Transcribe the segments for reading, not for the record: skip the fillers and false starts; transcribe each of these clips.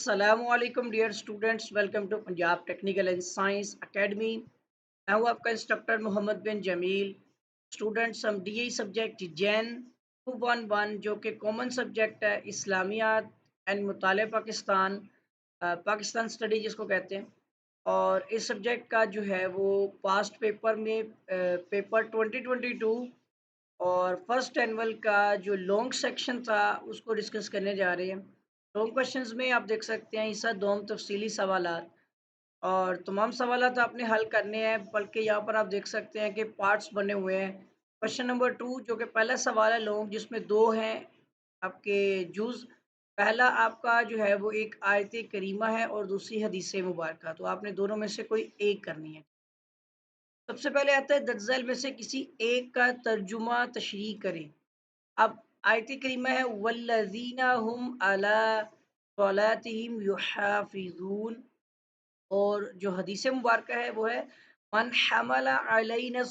السلام علیکم dear students, welcome to Punjab technical and science academy. میں ہوں آپ کا انسٹرکٹر محمد بن جمیل۔ اسٹوڈینٹس، ہم ڈی ای سبجیکٹ جین 211 جو کہ کامن سبجیکٹ ہے اسلامیات اینڈ مطالعہ پاکستان، پاکستان اسٹڈی جس کو کہتے ہیں، اور اس سبجیکٹ کا جو ہے وہ پاسٹ پیپر میں پیپر 2022 اور فرسٹ اینول کا جو لانگ سیکشن تھا اس کو ڈسکس کرنے جا رہے ہیں۔ لانگ کوشچنز میں آپ دیکھ سکتے ہیں حصہ دوم تفصیلی سوالات، اور تمام سوالات آپ نے حل کرنے ہیں، بلکہ یہاں پر آپ دیکھ سکتے ہیں کہ پارٹس بنے ہوئے ہیں۔ کوشچن نمبر 2 جو کہ پہلا سوال ہے لانگ، جس میں دو ہیں آپ کے جز۔ پہلا آپ کا جو ہے وہ ایک آیت کریمہ ہے اور دوسری حدیث مبارکہ، تو آپ نے دونوں میں سے کوئی ایک کرنی ہے۔ سب سے پہلے آتا ہے درج ذیل میں سے کسی ایک کا ترجمہ تشریح کریں۔ اب آیت کریمہ ہے والذین هم علی صلاتہم یحافظون، اور جو حدیث مبارکہ ہے وہ ہے من حمل علینا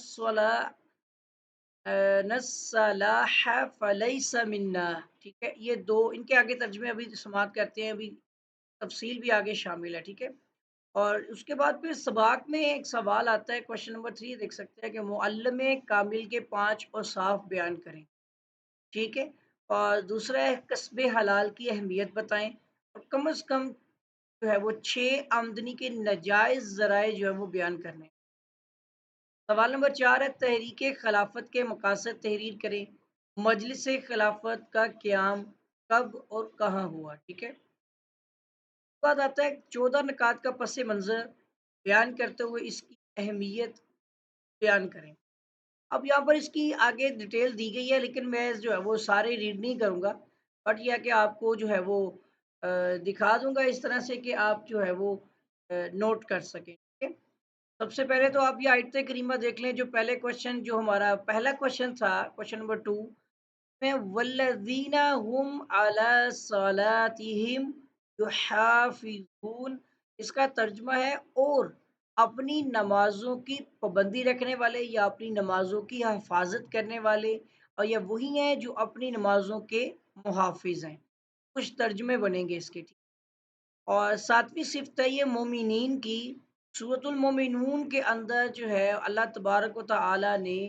الصلاح فلیس منا۔ ٹھیک ہے، یہ دو ان کے آگے ترجمے ابھی سماعت کرتے ہیں، ابھی تفصیل بھی آگے شامل ہے۔ ٹھیک ہے، اور اس کے بعد پھر سباق میں ایک سوال آتا ہے، کوشچن نمبر 3 دیکھ سکتے ہیں کہ معلم کامل کے 5 اوصاف بیان کریں۔ ٹھیک ہے، اور دوسرا ہے کسب حلال کی اہمیت بتائیں، اور کم از کم جو ہے وہ 6 آمدنی کے ناجائز ذرائع جو ہے وہ بیان کرنے ہیں۔ سوال نمبر 4 ہے تحریک خلافت کے مقاصد تحریر کریں۔ مجلس خلافت کا قیام کب اور کہاں ہوا؟ ٹھیک ہے، اس کے بعد آتا ہے 14 نکات کا پس منظر بیان کرتے ہوئے اس کی اہمیت بیان کریں۔ اب یہاں پر اس کی آگے ڈیٹیل دی گئی ہے، لیکن میں جو ہے وہ سارے ریڈ نہیں کروں گا، بٹ یہ ہے کہ آپ کو جو ہے وہ دکھا دوں گا اس طرح سے کہ آپ جو ہے وہ نوٹ کر سکیں۔ ٹھیک ہے، سب سے پہلے تو آپ یہ آیت کریمہ دیکھ لیں، جو پہلے کوشچن جو ہمارا پہلا کوشچن تھا، کوشچن نمبر 2 میں والذین هم علی صلاتہم یحافظون، اس کا ترجمہ ہے اور اپنی نمازوں کی پابندی رکھنے والے یا اپنی نمازوں کی حفاظت کرنے والے، اور یہ وہی ہیں جو اپنی نمازوں کے محافظ ہیں۔ کچھ ترجمے بنیں گے اس کے، ٹھیک، اور ساتویں صفت ہے یہ مومنین کی۔ سورۃ المومنون کے اندر جو ہے اللہ تبارک و تعالی نے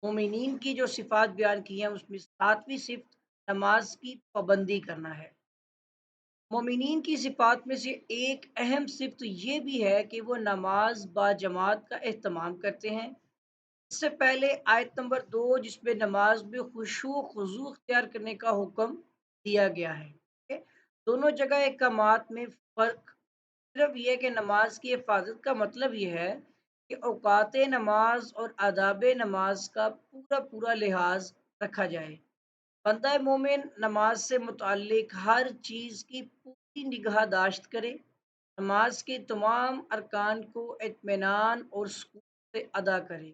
مومنین کی جو صفات بیان کی ہیں اس میں ساتویں صفت نماز کی پابندی کرنا ہے۔ مومنین کی صفات میں سے ایک اہم صفت یہ بھی ہے کہ وہ نماز با جماعت کا اہتمام کرتے ہیں۔ اس سے پہلے آیت نمبر 2 جس میں نماز میں خشوع و خضوع اختیار کرنے کا حکم دیا گیا ہے، ٹھیک ہے؟ دونوں جگہ احکامات میں فرق صرف یہ کہ نماز کی حفاظت کا مطلب یہ ہے کہ اوقات نماز اور آداب نماز کا پورا پورا لحاظ رکھا جائے۔ بندہ مومن نماز سے متعلق ہر چیز کی پوری نگہداشت کرے، نماز کے تمام ارکان کو اطمینان اور سکون سے ادا کرے،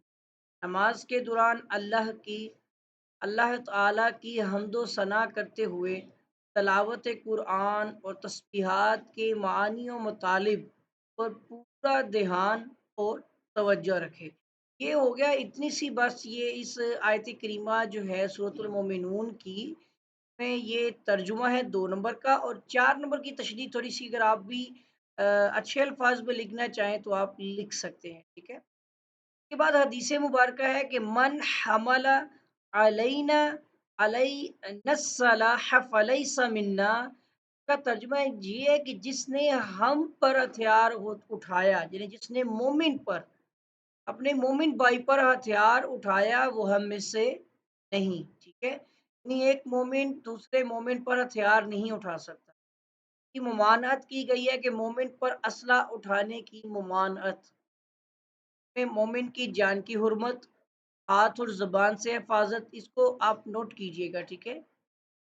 نماز کے دوران اللہ تعالیٰ کی حمد و ثنا کرتے ہوئے تلاوت قرآن اور تسبیحات کے معانی و مطالب پر پورا دھیان اور توجہ رکھے۔ یہ ہو گیا اتنی سی بس، یہ اس آیت کریمہ جو ہے سورۃ المومنون کی میں یہ ترجمہ ہے 2 نمبر کا، اور 4 نمبر کی تشریح تھوڑی سی اگر آپ بھی اچھے الفاظ میں لکھنا چاہیں تو آپ لکھ سکتے ہیں۔ ٹھیک ہے، کے بعد حدیث مبارکہ ہے کہ من حمل علینا الصلاح فلیس منا، کا ترجمہ یہ ہے کہ جس نے ہم پر ہتھیار اٹھایا، یعنی جس نے مومن پر، اپنے مومن بھائی پر ہتھیار اٹھایا وہ ہم میں سے نہیں۔ ٹھیک ہے، یعنی ایک مومن دوسرے مومن پر ہتھیار نہیں اٹھا سکتا۔ کی ممانعت کی گئی ہے کہ مومن پر اسلحہ اٹھانے کی ممانعت میں مومن کی جان کی حرمت، ہاتھ اور زبان سے حفاظت، اس کو آپ نوٹ کیجئے گا۔ ٹھیک ہے،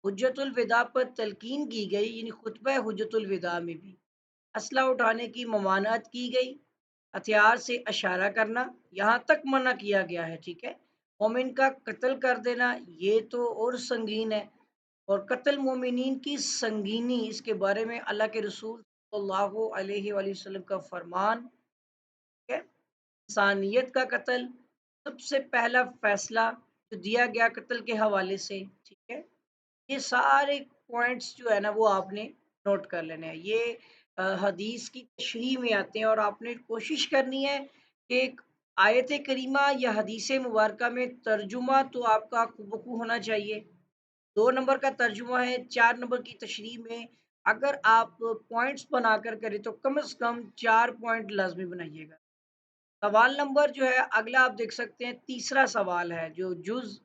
حجت الوداع پر تلقین کی گئی، یعنی خطبہ حجت الوداع میں بھی اسلحہ اٹھانے کی ممانعت کی گئی، ہتھیار سے اشارہ کرنا یہاں تک منع کیا گیا ہے۔ ٹھیک ہے، مومن کا قتل کر دینا یہ تو اور سنگین ہے، اور قتل مومنین کی سنگینی اس کے بارے میں اللہ کے رسول صلی اللہ علیہ وآلہ وسلم کا فرمان ہے۔ انسانیت کا قتل سب سے پہلا فیصلہ جو دیا گیا قتل کے حوالے سے، ٹھیک ہے، یہ سارے پوائنٹس جو ہے نا وہ آپ نے نوٹ کر لینے ہیں۔ یہ حدیث کی تشریح میں آتے ہیں اور آپ نے کوشش کرنی ہے کہ ایک آیت کریمہ یا حدیث مبارکہ میں ترجمہ تو آپ کا بخو ہونا چاہیے۔ 2 نمبر کا ترجمہ ہے، 4 نمبر کی تشریح میں اگر آپ پوائنٹس بنا کر کریں تو کم از کم 4 پوائنٹ لازمی بنائیے گا۔ سوال نمبر جو ہے اگلا آپ دیکھ سکتے ہیں، تیسرا سوال ہے جو جز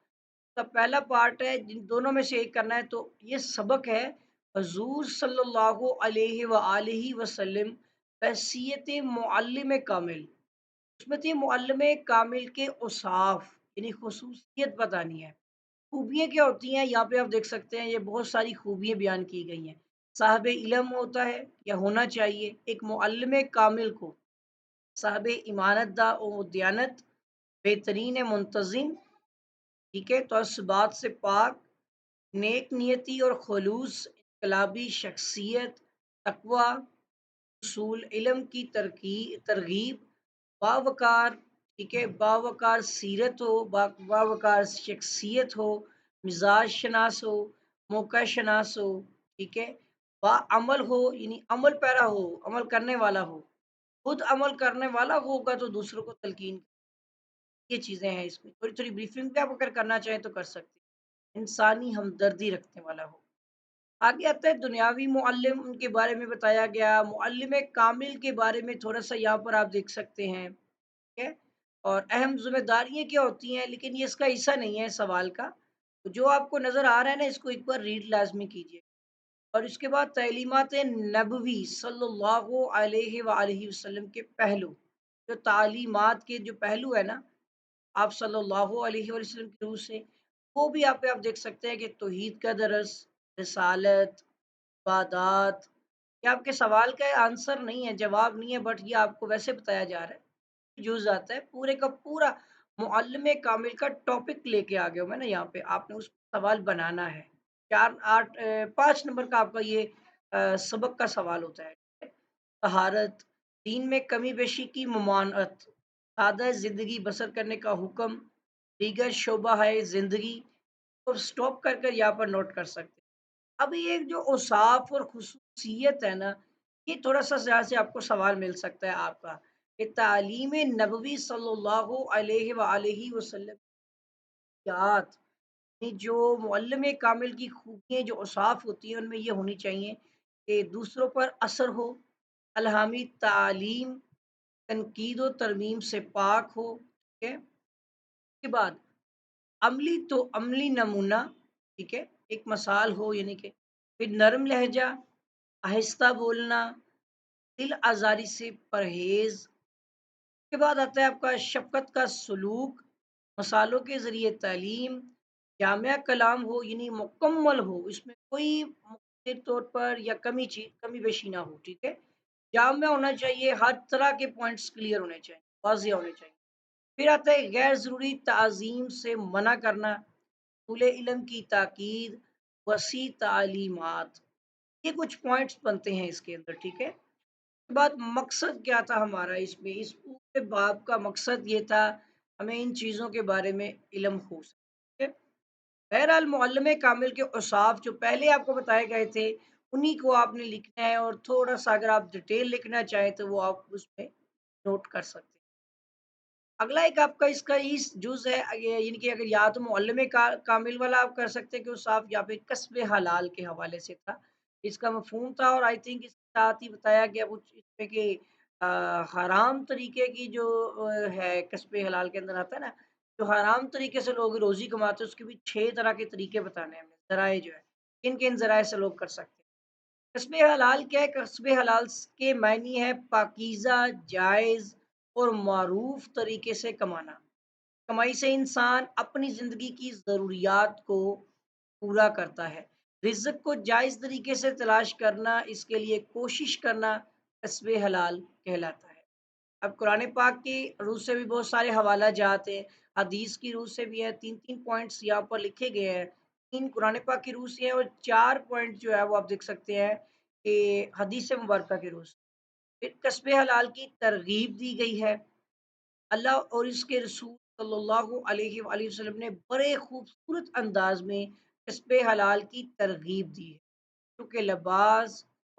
کا پہلا پارٹ ہے، جن دونوں میں سے ایک کرنا ہے، تو یہ سبق ہے حضور صلی اللہ علیہ وآلہ وسلم حیثیت معلم کامل۔ اس میں تھے معلم کامل کے اوصاف، یعنی خصوصیت بتانی ہے۔ خوبیاں کیا ہوتی ہیں یہاں پہ آپ دیکھ سکتے ہیں، یہ بہت ساری خوبیاں بیان کی گئی ہیں۔ صاحب علم ہوتا ہے یا ہونا چاہیے ایک معلم کامل کو، صاحب ایمانت دا و دیانت، بہترین منتظم، ٹھیک ہے، تعصبات سے پاک، نیک نیتی اور خلوص، انقلابی شخصیت، تقوی، اصول علم کی ترغیب، باوقار، ٹھیک ہے، باوقار سیرت ہو، باوقار شخصیت ہو، مزاج شناس ہو، موقع شناس ہو، ٹھیک ہے، با عمل ہو، یعنی عمل پیرا ہو، عمل کرنے والا ہو، خود عمل کرنے والا ہوگا تو دوسروں کو تلقین، یہ چیزیں ہیں اس میں تھوڑی تھوڑی بریفنگ بھی آپ اگر کرنا چاہیں تو کر سکتے ہیں، انسانی ہمدردی رکھنے والا ہو۔ آگے آتا ہے دنیاوی معلم، ان کے بارے میں بتایا گیا، معلم کامل کے بارے میں تھوڑا سا یہاں پر آپ دیکھ سکتے ہیں، ٹھیک ہے، اور اہم ذمہ داریاں کیا ہوتی ہیں، لیکن یہ اس کا حصہ نہیں ہے سوال کا، تو جو آپ کو نظر آ رہا ہے نا اس کو ایک بار ریڈ لازمی کیجیے۔ اور اس کے بعد تعلیمات نبوی صلی اللہ علیہ وآلہ وسلم کے پہلو، جو تعلیمات کے جو پہلو ہے نا آپ صلی اللہ علیہ وآلہ وسلم کی روح سے، وہ بھی آپ دیکھ سکتے ہیں کہ توحید کا درس، رسالت، عبادات، یہ آپ کے سوال کا آنسر نہیں ہے، جواب نہیں ہے، بٹ یہ آپ کو ویسے بتایا جا رہا ہے، جز آتا ہے پورے کا پورا معلم کامل کا ٹاپک لے کے آ گیا ہوں میں نا یہاں پہ، آپ نے اس پہ سوال بنانا ہے۔ 5 نمبر کا آپ کا یہ سبق کا سوال ہوتا ہے۔ طہارت، دین میں کمی بیشی کی ممانعت، سادہ زندگی بسر کرنے کا حکم، دیگر شعبہ ہے زندگی کو سٹاپ کر کر یہاں پر نوٹ کر سکتے ہیں۔ اب یہ جو اوصاف اور خصوصیت ہے نا، یہ تھوڑا سا یہاں سے آپ کو سوال مل سکتا ہے آپ کا کہ تعلیم نبوی صلی اللہ علیہ وآلہ وسلم یات، یعنی جو معلم کامل کی خوبیاں جو اوصاف ہوتی ہیں ان میں یہ ہونی چاہیے کہ دوسروں پر اثر ہو، الہامی تعلیم، تنقید و ترمیم سے پاک ہو، ٹھیک ہے، اس کے بعد عملی نمونہ، ٹھیک ہے، ایک مثال ہو، یعنی کہ پھر نرم لہجہ، آہستہ بولنا، دل آزاری سے پرہیز، کے بعد آتا ہے آپ کا شفقت کا سلوک، مثالوں کے ذریعے تعلیم، جامعہ کلام ہو، یعنی مکمل ہو، اس میں کوئی مختصر طور پر یا کمی بیشی نہ ہو، ٹھیک ہے، جامعہ ہونا چاہیے، ہر طرح کے پوائنٹس کلیئر ہونے چاہیے، واضح ہونے چاہیے۔ پھر آتا ہے غیر ضروری تعظیم سے منع کرنا، طول علم کی تاکید، وسیع تعلیمات، یہ کچھ پوائنٹس بنتے ہیں اس کے اندر، ٹھیک ہے۔ کے بعد مقصد کیا تھا ہمارا اس میں، اس پورے باب کا مقصد یہ تھا ہمیں ان چیزوں کے بارے میں علم ہو سکے۔ بہرحال معلم کامل کے اوصاف جو پہلے آپ کو بتائے گئے تھے انہی کو آپ نے لکھنا ہے، اور تھوڑا سا اگر آپ ڈیٹیل لکھنا چاہیں تو وہ آپ اس میں نوٹ کر سکتے ہیں۔ اگلا ایک آپ کا اس کا اس جز ہے یعنی کہ اگر یا تو معلم کامل والا آپ کر سکتے ہیں کہ صاف، یا پھر کسب حلال کے حوالے سے تھا اس کا مفہوم تھا، اور آئی تھنک اس کے ساتھ ہی بتایا گیا کچھ اس میں کہ حرام طریقے کی جو ہے کسب حلال کے اندر آتا ہے نا، جو حرام طریقے سے لوگ روزی کماتے ہیں اس کے بھی 6 طرح کے طریقے بتانے ہیں ہمیں، ذرائع جو ہے کن کن ذرائع سے لوگ کر سکتے ہیں۔ کسب حلال کیا ہے؟ کسب حلال کے معنی ہے پاکیزہ، جائز اور معروف طریقے سے کمانا۔ کمائی سے انسان اپنی زندگی کی ضروریات کو پورا کرتا ہے، رزق کو جائز طریقے سے تلاش کرنا، اس کے لیے کوشش کرنا کسب حلال کہلاتا ہے۔ اب قرآن پاک کی روح سے بھی بہت سارے حوالہ جات ہیں، حدیث کی روح سے بھی ہے، 3 پوائنٹس یہاں پر لکھے گئے ہیں، 3 قرآن پاک کی روح سے ہیں اور 4 پوائنٹ جو ہے وہ آپ دیکھ سکتے ہیں کہ حدیث مبارکہ کی روح سے۔ پھر کسب حلال کی ترغیب دی گئی ہے، اللہ اور اس کے رسول صلی اللہ علیہ وآلہ وسلم نے بڑے خوبصورت انداز میں کسب حلال کی ترغیب دی ہے، کیونکہ لباس،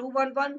211।